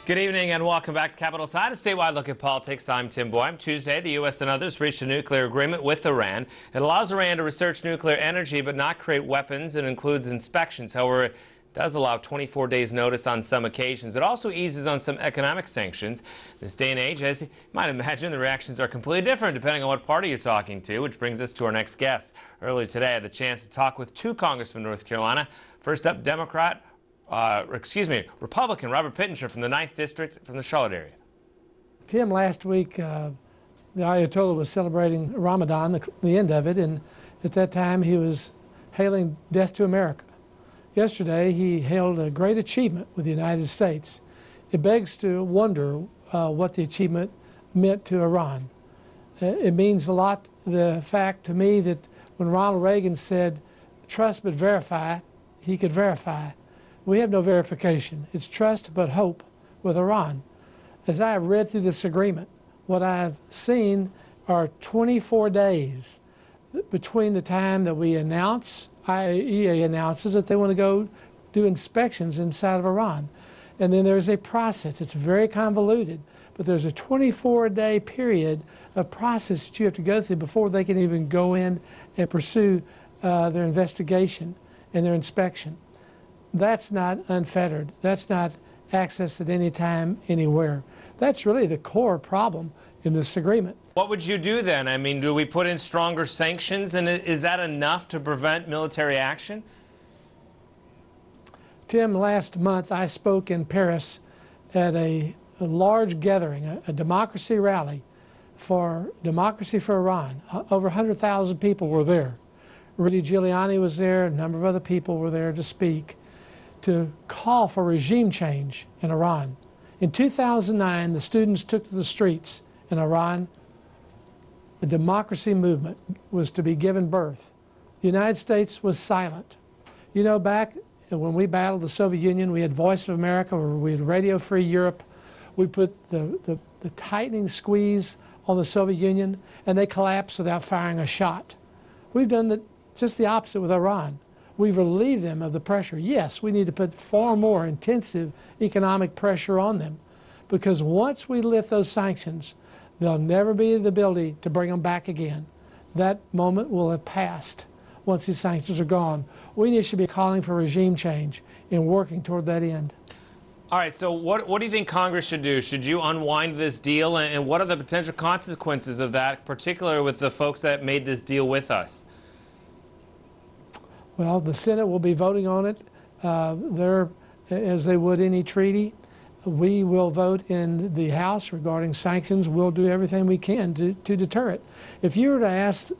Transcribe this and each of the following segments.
Good evening and welcome back to Capital Tide, a statewide look at politics. I'm Tim Boyum. Tuesday, the U.S. and others reached a nuclear agreement with Iran. It allows Iran to research nuclear energy but not create weapons and includes inspections. However, it does allow 24 days notice on some occasions. It also eases on some economic sanctions. This day and age, as you might imagine, the reactions are completely different depending on what party you're talking to, which brings us to our next guest. Earlier today, I had the chance to talk with two congressmen from North Carolina. First up, Republican Robert Pittenger from the 9th District from the Charlotte area. Tim, last week the Ayatollah was celebrating Ramadan, the end of it, and at that time he was hailing death to America. Yesterday he hailed a great achievement with the United States. It begs to wonder what the achievement meant to Iran. It means a lot, the fact to me that when Ronald Reagan said, "Trust but verify," he could verify. We have no verification. It's trust but hope with Iran. As I have read through this agreement, what I've seen are 24 days between the time that we announce, IAEA announces that they want to go do inspections inside of Iran. And then there's a process. It's very convoluted, but there's a 24-day period of process that you have to go through before they can even go in and pursue their investigation and their inspection. That's not unfettered. That's not access at any time, anywhere. That's really the core problem in this agreement. What would you do then? I mean, do we put in stronger sanctions, and is that enough to prevent military action? Tim, last month I spoke in Paris at a large gathering, a democracy rally for democracy for Iran. Over 100,000 people were there. Rudy Giuliani was there, a number of other people were there to speak, to call for regime change in Iran. In 2009, the students took to the streets in Iran. The democracy movement was to be given birth. The United States was silent. You know, back when we battled the Soviet Union, we had Voice of America, or we had Radio Free Europe. We put the tightening squeeze on the Soviet Union, and they collapsed without firing a shot. We've done just the opposite with Iran. We've relieved them of the pressure. Yes, we need to put far more intensive economic pressure on them, because once we lift those sanctions, there'll never be the ability to bring them back again. That moment will have passed once these sanctions are gone. We should be calling for regime change and working toward that end. All right, so what do you think Congress should do? Should you unwind this deal, and what are the potential consequences of that, particularly with the folks that made this deal with us? Well, the Senate will be voting on it as they would any treaty. We will vote in the House regarding sanctions. We'll do everything we can to deter it. If you were to ask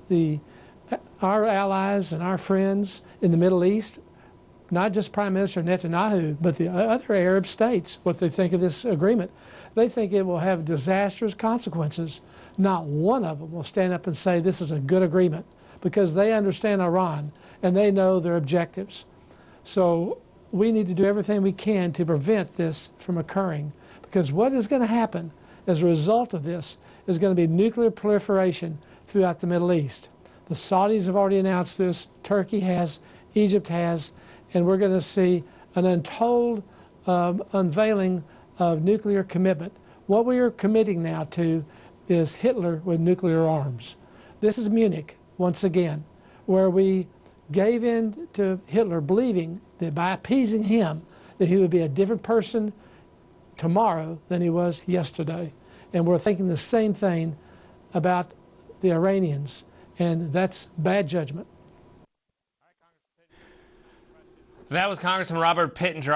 our allies and our friends in the Middle East, not just Prime Minister Netanyahu, but the other Arab states, what they think of this agreement, they think it will have disastrous consequences. Not one of them will stand up and say this is a good agreement, because they understand Iran and they know their objectives. So we need to do everything we can to prevent this from occurring, because what is going to happen as a result of this is going to be nuclear proliferation throughout the Middle East. The Saudis have already announced this, Turkey has, Egypt has, and we're going to see an untold unveiling of nuclear commitment. What we are committing now to is Hitler with nuclear arms. This is Munich, once again, where we gave in to Hitler, believing that by appeasing him, that he would be a different person tomorrow than he was yesterday. And we're thinking the same thing about the Iranians, and that's bad judgment. That was Congressman Robert Pittenger.